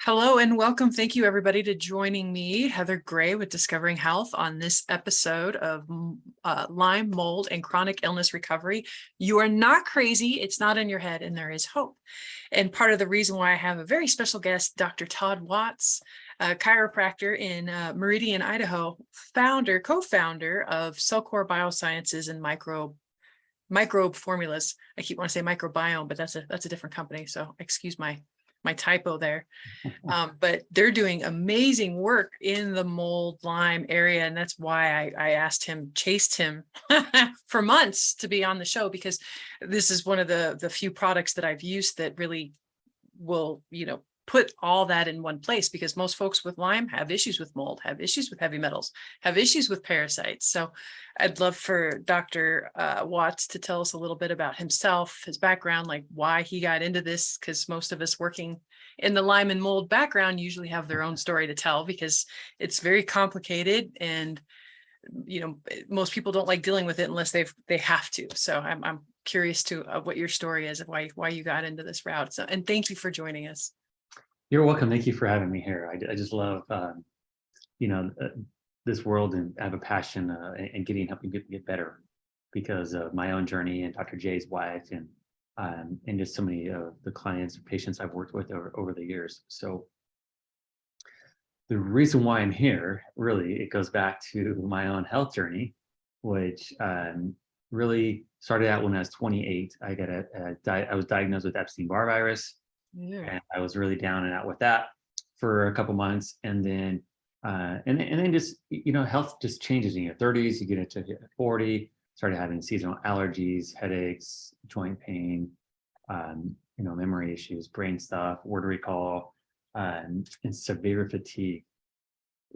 Hello and welcome. Thank you everybody to joining me, Heather Gray with Discovering Health on this episode of Lyme, Mold, and Chronic Illness Recovery. You are not crazy. It's not in your head and there is hope. And part of the reason why I have a very special guest, Dr. Todd Watts, a chiropractor in Meridian, Idaho, co-founder of Cell Core Biosciences and microbe formulas. I keep wanting to say microbiome, but that's a different company. So excuse my typo there. But they're doing amazing work in the mold Lyme area. And that's why I chased him for months to be on the show, because this is one of the few products that I've used that really will, put all that in one place, because most folks with Lyme have issues with mold, have issues with heavy metals, have issues with parasites. So I'd love for Dr. Watts to tell us a little bit about himself, his background, like why he got into this, because most of us working in the Lyme and mold background usually have their own story to tell, because it's very complicated and most people don't like dealing with it unless they have to. So I'm curious to what your story is, of why you got into this route. So, and thank you for joining us. You're welcome. Thank you for having me here. I just love, this world, and I have a passion and helping people get better because of my own journey and Dr. J's wife and just so many of the clients and patients I've worked with over the years. So the reason why I'm here, really, it goes back to my own health journey, which really started out when I was 28. I was diagnosed with Epstein-Barr virus. Yeah. And I was really down and out with that for a couple months, and then just health just changes in your 30s. You get into 40, started having seasonal allergies, headaches, joint pain, memory issues, brain stuff, word recall, and severe fatigue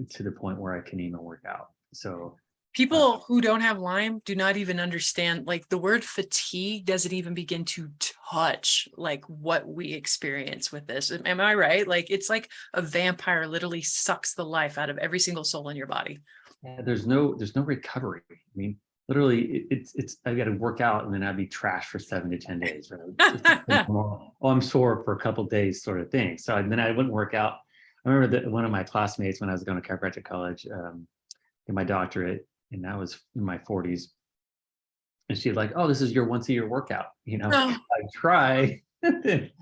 to the point where I couldn't even work out. So people who don't have Lyme do not even understand, like the word fatigue doesn't even begin to touch like what we experience with this. Am I right? Like it's like a vampire literally sucks the life out of every single soul in your body. Yeah, there's no recovery. I mean, literally it's I got to work out and then I'd be trashed for 7 to 10 days, right? I'm sore for a couple of days sort of thing. So then I wouldn't work out. I remember that one of my classmates when I was going to chiropractic college, in my doctorate, and that was in my 40s. And she's like, "Oh, this is your once a year workout." I try. And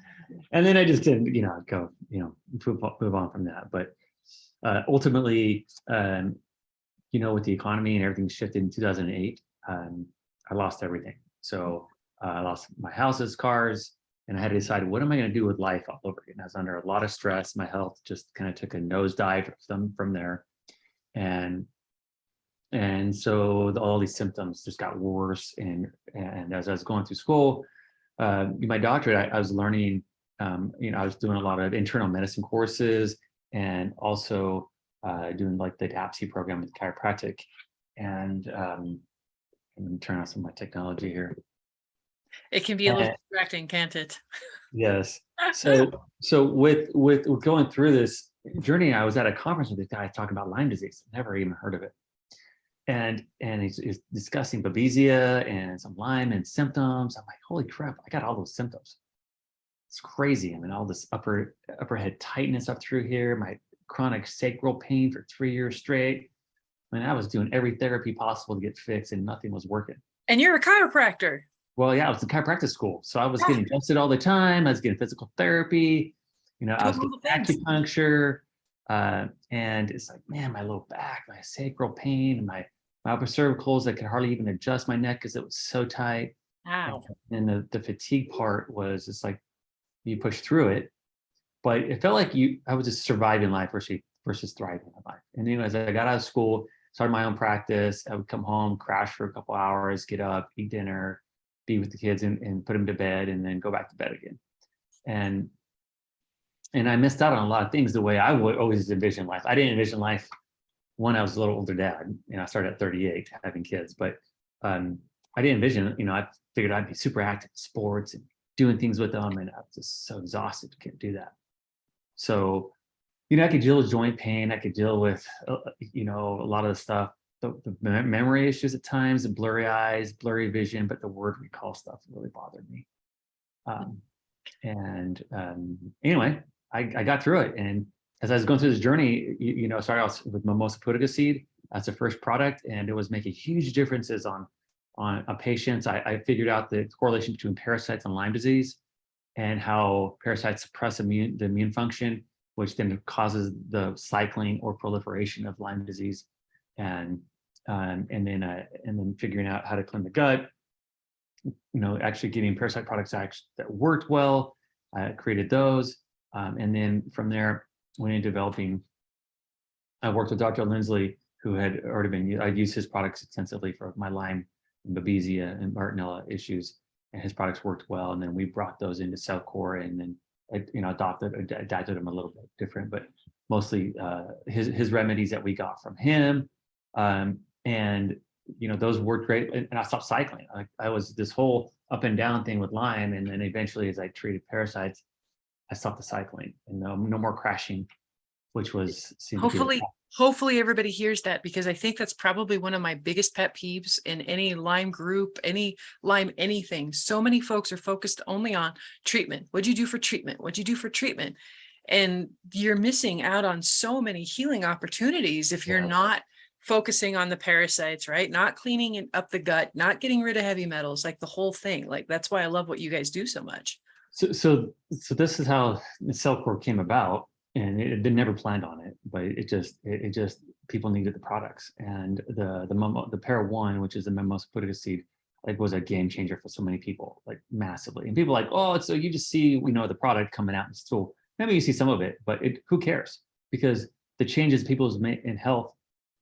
then I just didn't, go, move on from that. But ultimately, with the economy and everything shifted in 2008, I lost everything. So I lost my houses, cars, and I had to decide, what am I going to do with life all over again? I was under a lot of stress. My health just kind of took a nosedive from there. And so all these symptoms just got worse. And as I was going through school, my doctorate, I was learning, I was doing a lot of internal medicine courses and also doing like the DAPC program with chiropractic. And I'm going to turn on some of my technology here. It can be a little distracting, can't it? Yes. So with going through this journey, I was at a conference with this guy talking about Lyme disease. Never even heard of it. And he's discussing Babesia and some Lyme and symptoms. I'm like, holy crap, I got all those symptoms. It's crazy. I mean, all this upper head tightness up through here, my chronic sacral pain for 3 years straight. I mean, I was doing every therapy possible to get fixed and nothing was working. And you're a chiropractor. Well, yeah, I was in chiropractic school. So I was getting adjusted all the time. I was getting physical therapy. I was getting acupuncture. And it's like, man, my low back, my sacral pain, and my upper cervicals, I could hardly even adjust my neck because it was so tight. Wow. And the fatigue part was, it's like you push through it, but it felt like I was just surviving life versus thriving in life. And as I got out of school, started my own practice, I would come home, crash for a couple hours, get up, eat dinner, be with the kids and put them to bed, and then go back to bed again. And I missed out on a lot of things the way I would always envision life. I didn't envision life when I was a little older dad. I started at 38 having kids, but I didn't envision, I figured I'd be super active in sports and doing things with them, and I was just so exhausted, couldn't do that. So, I could deal with joint pain. I could deal with, a lot of the stuff, the memory issues at times, the blurry eyes, blurry vision, but the word recall stuff really bothered me. Anyway, I got through it. And as I was going through this journey, I started out with mimosa pudica seed as the first product, and it was making huge differences on patients. I figured out the correlation between parasites and Lyme disease, and how parasites suppress the immune function, which then causes the cycling or proliferation of Lyme disease, and then figuring out how to clean the gut. Actually getting parasite products that worked well. I created those, and then from there went into developing. I worked with Dr. Lindsley, who had already been. I used his products extensively for my Lyme, and Babesia, and Bartonella issues, and his products worked well. And then we brought those into Cell Core, and then adapted them a little bit different, but mostly his remedies that we got from him, and those worked great. And I stopped cycling. I was this whole up and down thing with Lyme, and then eventually, as I treated parasites, I stopped the cycling, and no more crashing, which seemed to be Hopefully everybody hears that, because I think that's probably one of my biggest pet peeves in any Lyme group, any Lyme anything. So many folks are focused only on treatment. What'd you do for treatment? What'd you do for treatment? And you're missing out on so many healing opportunities if you're not focusing on the parasites, right? Not cleaning up the gut, not getting rid of heavy metals, like the whole thing. Like, that's why I love what you guys do so much. So this is how the Cell Core came about. And it never planned on it, but it just people needed the products, and the Para One, which is the mimosa pudica seed, like was a game changer for so many people, like massively. And people are like, oh, so you just see the product coming out in the store. Maybe you see some of it, but who cares? Because the changes people's made in health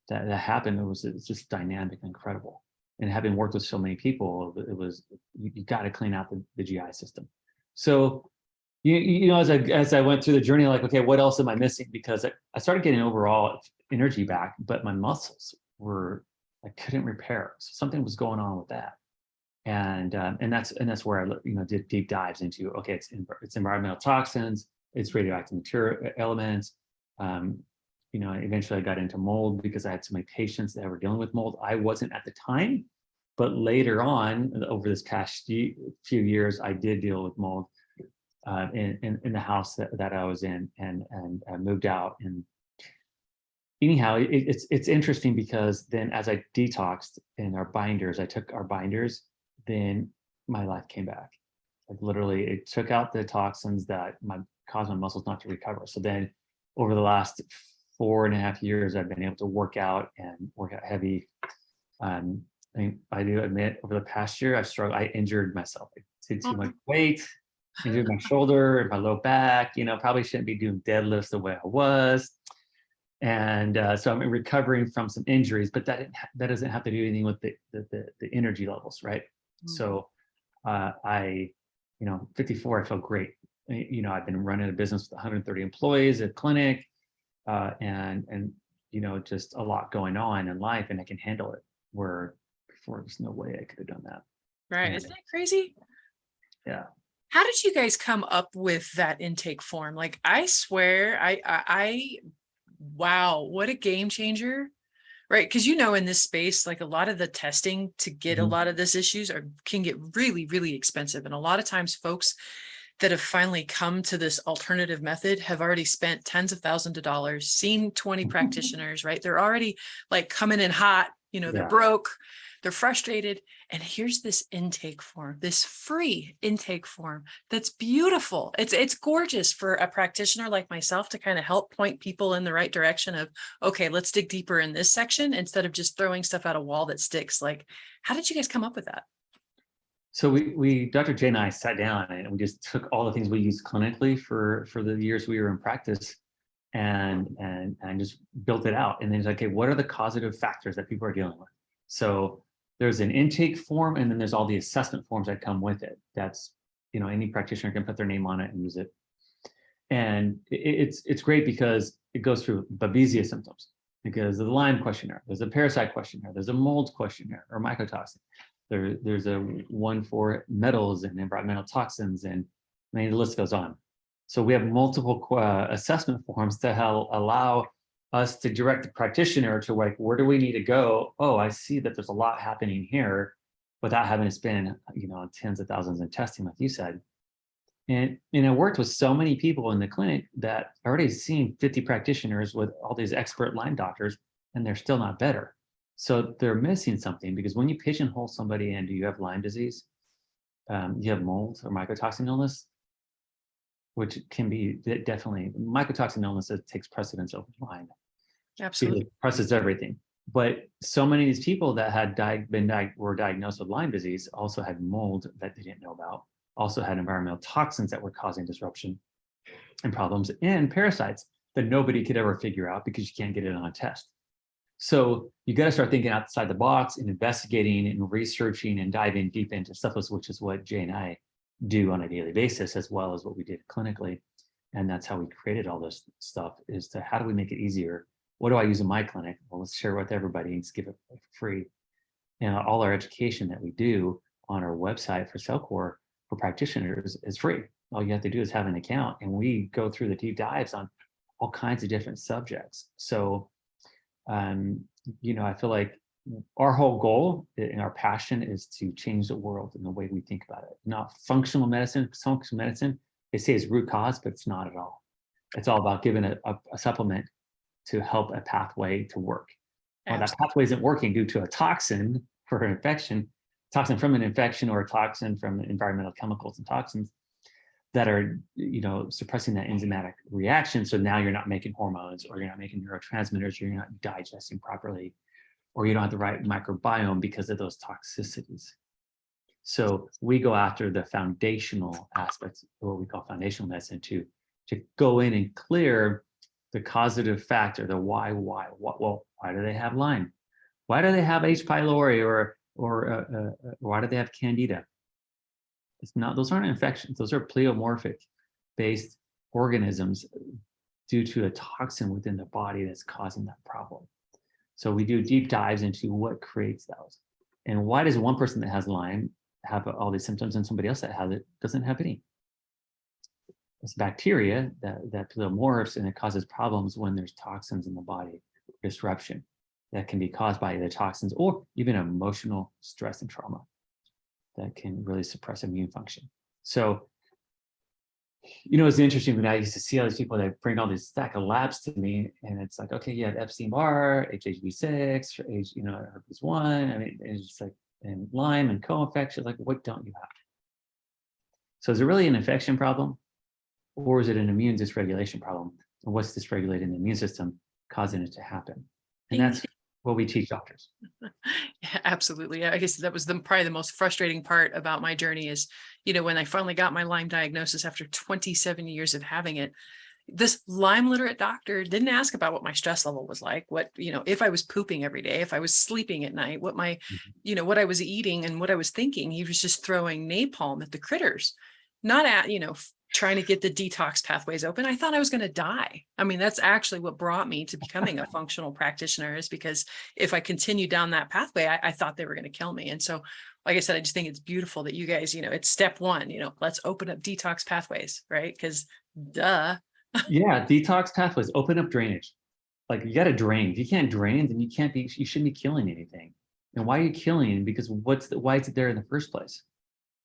that happened, it's just dynamic and incredible. And having worked with so many people, it was you got to clean out the GI system. So. As I went through the journey, like, okay, what else am I missing? Because I started getting overall energy back, but my muscles I couldn't repair. So something was going on with that, and that's where I did deep dives into, okay, it's environmental toxins, it's radioactive material elements. Eventually I got into mold because I had so many patients that were dealing with mold. I wasn't at the time, but later on, over this past few years, I did deal with mold. In the house that I was in, and I moved out. And anyhow, it's interesting, because then as I detoxed in our binders, I took our binders, then my life came back. Like literally, it took out the toxins that caused my muscles not to recover. So then over the last 4.5 years, I've been able to work out heavy. I do admit, over the past year, I injured myself. I did too much weight. Injured my shoulder and my low back. Probably shouldn't be doing deadlifts the way I was, and so I'm recovering from some injuries. But that doesn't have to do anything with the energy levels, right? Mm-hmm. So I, 54, I feel great. I've been running a business with 130 employees, a clinic, and just a lot going on in life, and I can handle it. Where before, there's no way I could have done that. Right? Isn't that crazy? Yeah. How did you guys come up with that intake form? Like, I swear, wow, what a game changer, right? Because in this space, like a lot of the testing to get a lot of these issues can get really, really expensive. And a lot of times folks that have finally come to this alternative method have already spent tens of thousands of dollars, seen 20 practitioners, right? They're already like coming in hot, they're broke, they're frustrated. And here's this intake form, this free intake form that's beautiful. It's gorgeous for a practitioner like myself to kind of help point people in the right direction of, okay, let's dig deeper in this section instead of just throwing stuff at a wall that sticks. Like, how did you guys come up with that? So Dr. Jay and I sat down, and we just took all the things we used clinically for the years we were in practice, and just built it out. And then it's like, okay, what are the causative factors that people are dealing with? So there's an intake form, and then there's all the assessment forms that come with it. That's, any practitioner can put their name on it and use it. And it's great because it goes through Babesia symptoms, because there's a Lyme questionnaire, there's a parasite questionnaire, there's a mold questionnaire or mycotoxin. There's a one for metals and environmental toxins, and the list goes on. So we have multiple assessment forms to allow us to direct the practitioner to, like, where do we need to go? Oh, I see that there's a lot happening here, without having to spend, tens of thousands in testing, like you said. And I worked with so many people in the clinic that I already seen 50 practitioners with all these expert Lyme doctors, and they're still not better. So they're missing something, because when you pigeonhole somebody and you have Lyme disease, you have mold or mycotoxin illness, which can be definitely mycotoxin illness that takes precedence over Lyme. Absolutely. Because presses everything. But so many of these people that had were diagnosed with Lyme disease also had mold that they didn't know about, also had environmental toxins that were causing disruption and problems, and parasites that nobody could ever figure out because you can't get it on a test. So you got to start thinking outside the box and investigating and researching and diving deep into stuff, which is what Jay and I do on a daily basis, as well as what we did clinically. And that's how we created all this stuff, is to how do we make it easier? What do I use in my clinic? Well, let's share it with everybody and give it for free. And all our education that we do on our website for Cell Core for practitioners is free. All you have to do is have an account, and we go through the deep dives on all kinds of different subjects. So, I feel like our whole goal and our passion is to change the world in the way we think about it. Not functional medicine. Functional medicine, they say, is root cause, but it's not at all. It's all about giving a supplement to help a pathway to work. Well, that pathway isn't working due to a toxin for an infection, toxin from an infection, or a toxin from environmental chemicals and toxins that are, suppressing that enzymatic reaction. So now you're not making hormones, or you're not making neurotransmitters, or you're not digesting properly, or you don't have the right microbiome because of those toxicities. So we go after the foundational aspects of what we call foundational medicine to go in and clear the causative factor, the why. Well, why do they have Lyme? Why do they have H. pylori, or why do they have Candida? It's not; those aren't infections. Those are pleomorphic-based organisms due to a toxin within the body that's causing that problem. So we do deep dives into what creates those, and why does one person that has Lyme have all these symptoms and somebody else that has it doesn't have any? It's bacteria that pleomorphs, and it causes problems when there's toxins in the body, disruption that can be caused by the toxins, or even emotional stress and trauma that can really suppress immune function. So, it's interesting when I used to see all these people that bring all these stack of labs to me, and it's like, okay, you have Epstein-Barr, HHV6, herpes 1. I mean, it's just like, and Lyme and co-infection. Like, what don't you have? So is it really an infection problem? Or is it an immune dysregulation problem? And what's dysregulating the immune system causing it to happen? And that's what we teach doctors. Yeah, absolutely. I guess that was probably the most frustrating part about my journey is, when I finally got my Lyme diagnosis after 27 years of having it, this Lyme literate doctor didn't ask about what my stress level was like, what, if I was pooping every day, if I was sleeping at night, what my, what I was eating and what I was thinking. He was just throwing napalm at the critters, not at, trying to get the detox pathways open. I thought I was going to die. I mean, that's actually what brought me to becoming a functional practitioner, is because if I continued down that pathway, I thought they were going to kill me. And so, like I said, I just think it's beautiful that you guys, it's step one, let's open up detox pathways, right? Because duh. Yeah, detox pathways, open up drainage. Like, you got to drain. If you can't drain, then you shouldn't be killing anything. And why are you killing? Because why is it there in the first place?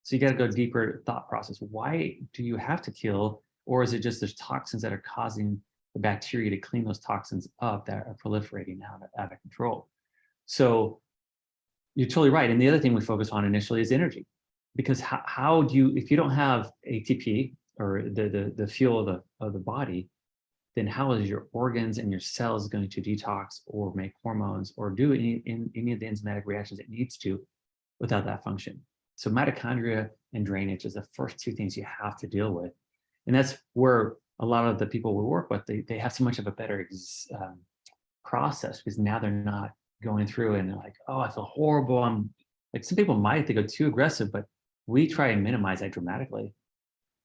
So you got to go deeper thought process. Why do you have to kill? Or is it just there's toxins that are causing the bacteria to clean those toxins up that are proliferating out of control? So you're totally right. And the other thing we focus on initially is energy. Because how do you, if you don't have ATP, or the fuel of the body, then how is your organs and your cells going to detox or make hormones or do any of the enzymatic reactions it needs to without that function? So mitochondria and drainage is the first two things you have to deal with. And that's where a lot of the people we work with, they have so much of a better process, because now they're not going through and they're like, oh, I feel horrible. I'm like, some people might, they go too aggressive, but we try and minimize that dramatically.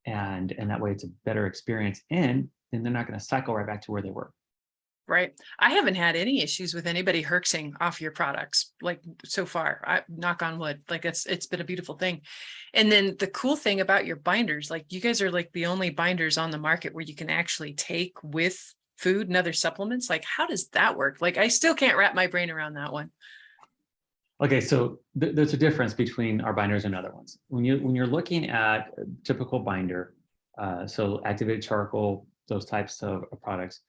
And that way it's a better experience. And then they're not going to cycle right back to where they were. Right. I haven't had any issues with anybody herxing off your products, like, so far. I knock on wood, like it's been a beautiful thing. And then the cool thing about your binders, like, you guys are like the only binders on the market where you can actually take with food and other supplements. Like, how does that work? Like, I still can't wrap my brain around that one. Okay, so there's a difference between our binders and other ones. When you're looking at a typical binder, So activated charcoal, those types of products,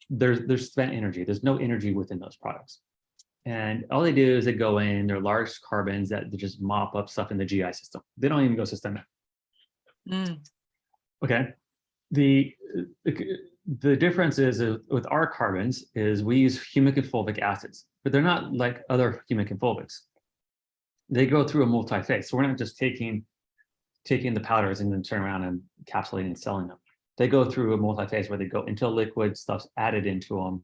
there's spent energy. There's no energy within those products. And all they do is they go in, they're large carbons that they just mop up stuff in the GI system. They don't even go systemic. Mm. Okay. The difference is with our carbons is we use humic and fulvic acids, but they're not like other humic and fulvics. They go through a multi-phase. So we're not just taking the powders and then turn around and encapsulating and selling them. They go through a multi-phase where they go into a liquid, stuff's added into them,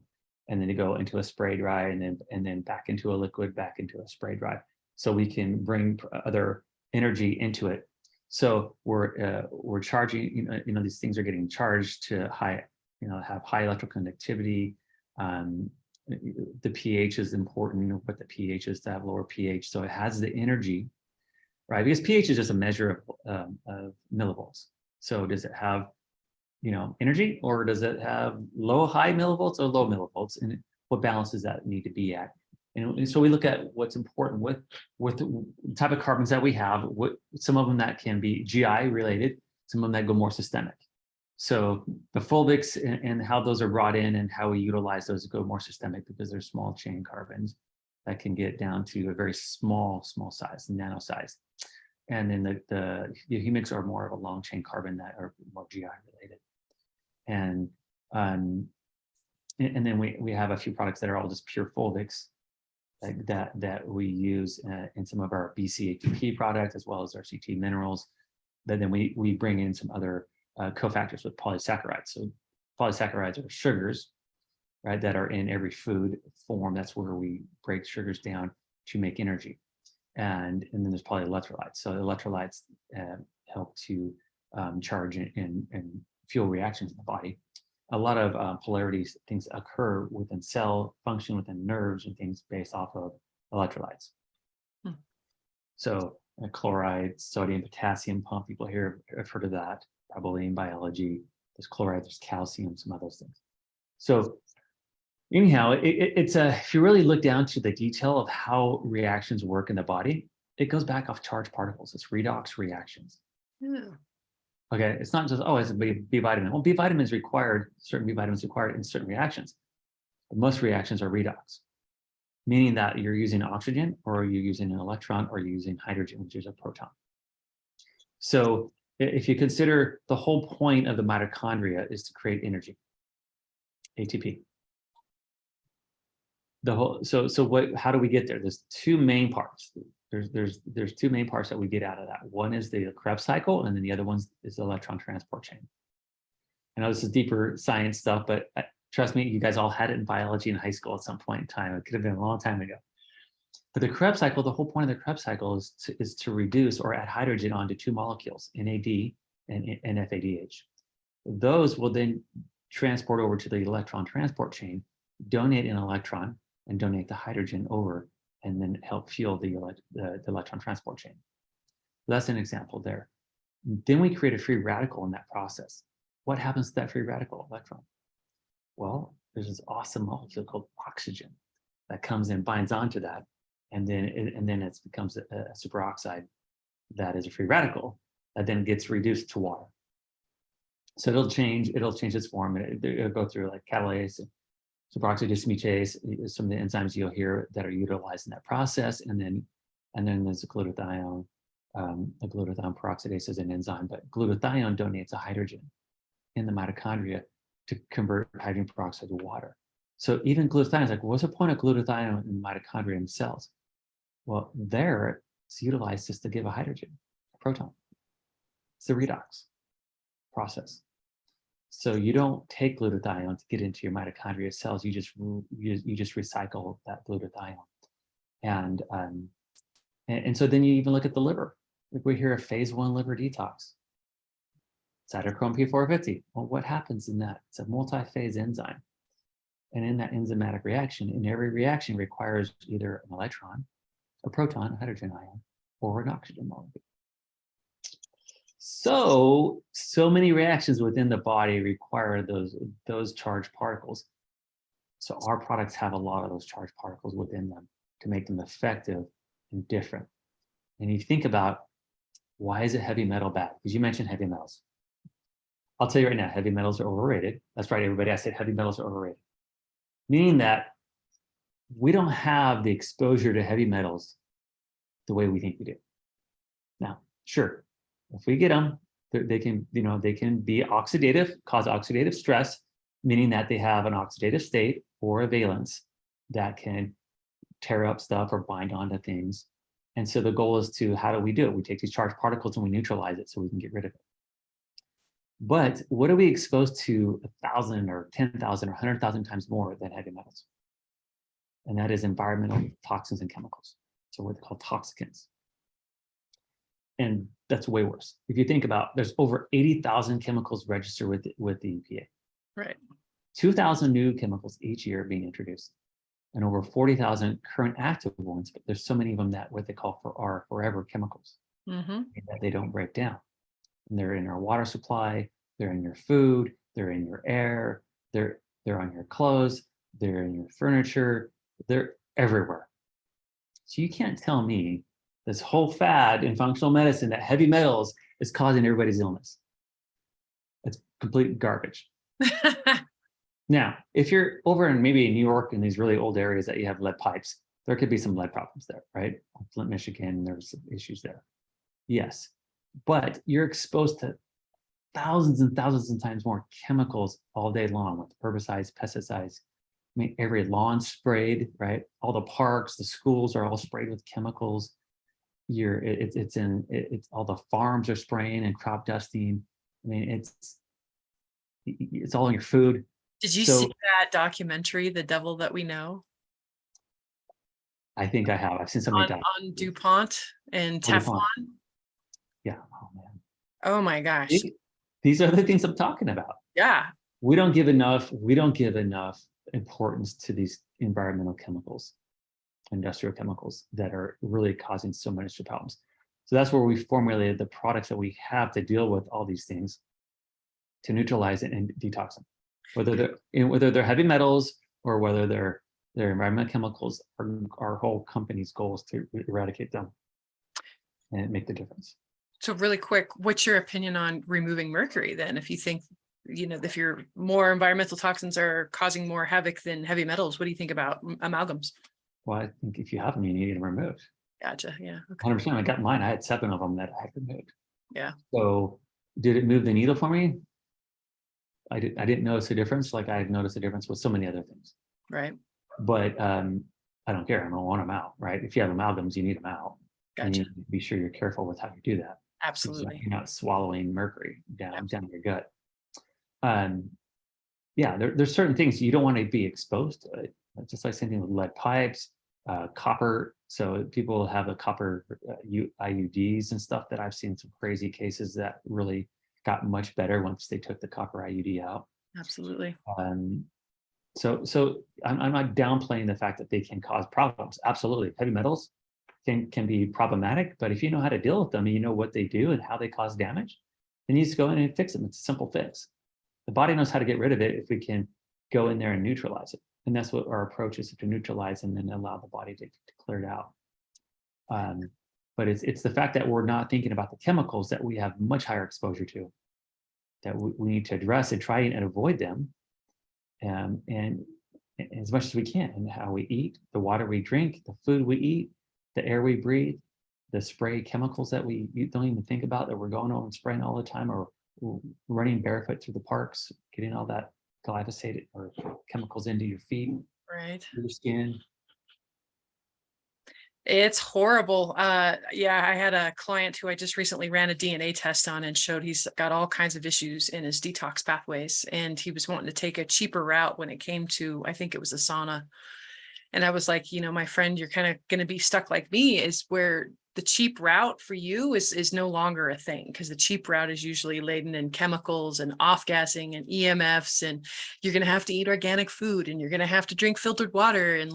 and then they go into a spray dry, and then back into a liquid, back into a spray dry. So we can bring other energy into it. So we're charging, these things are getting charged to have high electroconductivity. The pH is important, what the pH is to have lower pH. So it has the energy, right? Because pH is just a measure of millivolts. So does it have, energy, or does it have high millivolts or low millivolts? And what balance does that need to be at? And so we look at what's important with the type of carbons that we have, some of them that can be GI related, some of them that go more systemic. So the fulvics and how those are brought in and how we utilize those go more systemic because they're small chain carbons that can get down to a very small size, nano size. And then the humics are more of a long chain carbon that are more GI related. And then we have a few products that are all just pure fulvics that we use in some of our BCATP products, as well as our CT minerals. But then we bring in some other cofactors with polysaccharides. So polysaccharides are sugars, right, that are in every food form. That's where we break sugars down to make energy. And then there's polyelectrolytes. So electrolytes help to charge and fuel reactions in the body. A lot of polarities, things occur within cell function, within nerves and things based off of electrolytes. Hmm. So chloride, sodium, potassium pump, people here have heard of that, probably in biology. There's chloride, there's calcium, some of those things. So anyhow, it's if you really look down to the detail of how reactions work in the body, it goes back off charged particles. It's redox reactions. Yeah. Okay, it's not just, it's a B vitamin. Well, B vitamin is required, certain B vitamins required in certain reactions. But most reactions are redox, meaning that you're using oxygen, or you're using an electron, or you're using hydrogen, which is a proton. So if you consider the whole point of the mitochondria is to create energy, ATP. How do we get there? There's two main parts. There's two main parts that we get out of that. One is the Krebs cycle, and then the other one is the electron transport chain. I know this is deeper science stuff, but trust me, you guys all had it in biology in high school at some point in time. It could have been a long time ago. But the Krebs cycle, the whole point of the Krebs cycle is to reduce or add hydrogen onto two molecules, NAD and NFADH. Those will then transport over to the electron transport chain, donate an electron, and donate the hydrogen over, and then help fuel the electron transport chain. That's an example there. Then we create a free radical in that process. What happens to that free radical electron? Well, there's this awesome molecule called oxygen that comes and binds onto that, and then it becomes a superoxide that is a free radical that then gets reduced to water. So it'll change its form. It'll go through like catalase, superoxide dismutase, some of the enzymes you'll hear that are utilized in that process, and then there's a glutathione. A glutathione peroxidase is an enzyme, but glutathione donates a hydrogen in the mitochondria to convert hydrogen peroxide to water. So even glutathione is like, what's the point of glutathione in mitochondria and cells? Well, there it's utilized just to give a hydrogen, a proton. It's the redox process. So you don't take glutathione to get into your mitochondria cells. You just recycle that glutathione, and so then you even look at the liver. Like we hear a phase 1 liver detox. Cytochrome P450. Well, what happens in that? It's a multi-phase enzyme, and in that enzymatic reaction, in every reaction requires either an electron, a proton, a hydrogen ion, or an oxygen molecule. So many reactions within the body require those charged particles. So our products have a lot of those charged particles within them to make them effective and different. And you think about, why is a heavy metal bad? Because you mentioned heavy metals. I'll tell you right now, heavy metals are overrated. That's right, everybody. I said heavy metals are overrated, meaning that we don't have the exposure to heavy metals the way we think we do. Now, sure, if we get them, they can, they can be oxidative, cause oxidative stress, meaning that they have an oxidative state or a valence that can tear up stuff or bind onto things. And so the goal is to, how do we do it? We take these charged particles and we neutralize it so we can get rid of it. But what are we exposed to 1,000 or 10,000 or 100,000 times more than heavy metals? And that is environmental toxins and chemicals. So what they call toxicants. And that's way worse. If you think about, there's over 80,000 chemicals registered with the EPA. Right. 2,000 new chemicals each year being introduced, and over 40,000 current active ones. But there's so many of them that what they call are forever chemicals that they don't break down. And they're in our water supply, they're in your food, they're in your air, they're on your clothes, they're in your furniture, they're everywhere. So you can't tell me this whole fad in functional medicine that heavy metals is causing everybody's illness. It's complete garbage. Now, if you're over in maybe New York in these really old areas that you have lead pipes, there could be some lead problems there, right? Flint, Michigan, there's some issues there. Yes, but you're exposed to thousands and thousands of times more chemicals all day long with herbicides, pesticides. I mean, every lawn sprayed, right? All the parks, the schools are all sprayed with chemicals. It's all the farms are spraying and crop dusting. I mean, it's all in your food. Did you see that documentary, The Devil That We Know? I think I have. I've seen somebody on DuPont and Teflon. Yeah. Oh man. Oh my gosh. These are the things I'm talking about. Yeah. We don't give enough importance to these environmental chemicals, industrial chemicals that are really causing so many problems. So that's where we formulated the products that we have to deal with all these things to neutralize it and detox them. Whether they're heavy metals or whether they're environmental chemicals, our whole company's goal is to eradicate them and make the difference. So really quick, what's your opinion on removing mercury then? If you think, if your more environmental toxins are causing more havoc than heavy metals, what do you think about amalgams? Well, I think if you have them, you need them removed. Gotcha. Yeah. Okay. 100%. I got mine. I had 7 of them that I had removed. Yeah. So did it move the needle for me? I didn't notice a difference like I've noticed a difference with so many other things. Right. But I don't care. I don't want them out, right? If you have amalgams, you need them out. Gotcha. And you need to be sure you're careful with how you do that. Absolutely. So you're not swallowing mercury down your gut. Yeah, there's certain things you don't want to be exposed to it. Just like same thing with lead pipes, copper. So people have a copper IUDs and stuff that I've seen some crazy cases that really got much better once they took the copper IUD out. Absolutely. So I'm not downplaying the fact that they can cause problems. Absolutely, heavy metals can be problematic, but if you know how to deal with them and you know what they do and how they cause damage, then you just go in and fix them. It's a simple fix. The body knows how to get rid of it if we can go in there and neutralize it. And that's what our approach is, to neutralize and then allow the body to clear it out. But it's the fact that we're not thinking about the chemicals that we have much higher exposure to, that we need to address and try and avoid them, and as much as we can, and how we eat, the water we drink, the food we eat, the air we breathe, the spray chemicals that we don't even think about that we're going over and spraying all the time, or running barefoot through the parks, getting all that glyphosate or chemicals into your feet, right, your skin. It's horrible. Yeah, I had a client who I just recently ran a DNA test on and showed he's got all kinds of issues in his detox pathways. And he was wanting to take a cheaper route when it came to, I think it was a sauna. And I was like, my friend, you're kind of going to be stuck like me, is where the cheap route for you is no longer a thing, because the cheap route is usually laden in chemicals and off-gassing and EMFs, and you're going to have to eat organic food and you're going to have to drink filtered water. And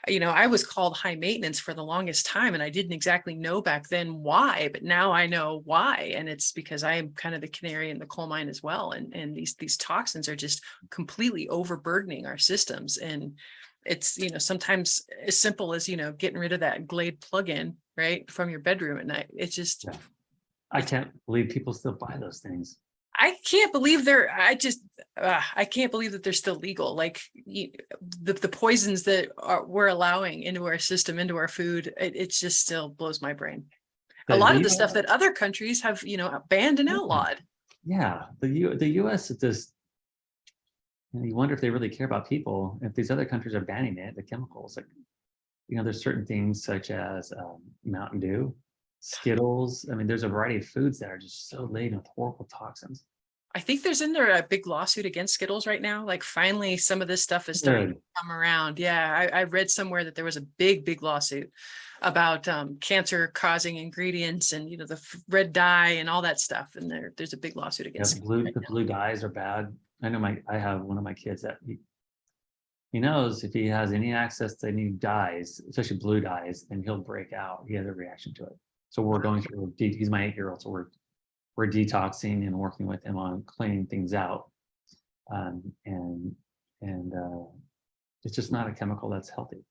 I was called high maintenance for the longest time, and I didn't exactly know back then why, but now I know why. And it's because I am kind of the canary in the coal mine as well. And these toxins are just completely overburdening our systems. And it's, sometimes as simple as, getting rid of that Glade plug-in, right, from your bedroom at night. It's just, I can't believe people still buy those things. I can't believe I can't believe that they're still legal. Like the poisons that we're allowing into our system, into our food, it just still blows my brain. A lot The of the stuff US, that other countries have, banned and yeah, outlawed. yeah, the US is just, you wonder if they really care about people. If these other countries are banning it, the chemicals, like, there's certain things such as Mountain Dew, Skittles. I mean, there's a variety of foods that are just so laden with horrible toxins. I think there's in there a big lawsuit against Skittles right now. Like finally, some of this stuff is starting to Good. come around. Yeah, I read somewhere that there was a big lawsuit about cancer causing ingredients and the red dye and all that stuff. And there's a big lawsuit Yeah, against the Skittles blue right the blue dyes are bad. I have one of my kids that he knows if he has any access to any dyes, especially blue dyes, then he'll break out. He has a reaction to it. So we're going through. He's my 8-year-old, so we're detoxing and working with him on cleaning things out. And it's just not a chemical that's healthy.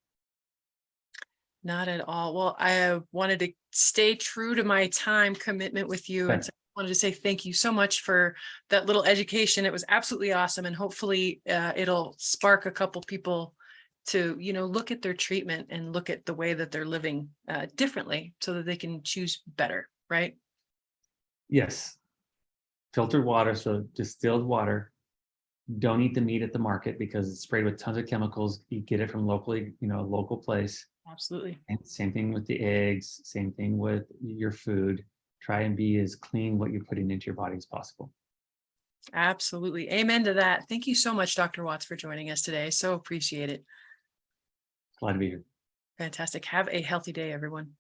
Not at all. Well, I wanted to stay true to my time commitment with you. Okay. And so I wanted to say thank you so much for that little education. It was absolutely awesome. And hopefully it'll spark a couple people to, look at their treatment and look at the way that they're living differently so that they can choose better, right? Yes, filtered water, so distilled water. Don't eat the meat at the market because it's sprayed with tons of chemicals. You get it from locally, a local place. Absolutely. And same thing with the eggs, same thing with your food. Try and be as clean what you're putting into your body as possible. Absolutely. Amen to that. Thank you so much, Dr. Watts, for joining us today. So appreciate it. Glad to be here. Fantastic. Have a healthy day, everyone.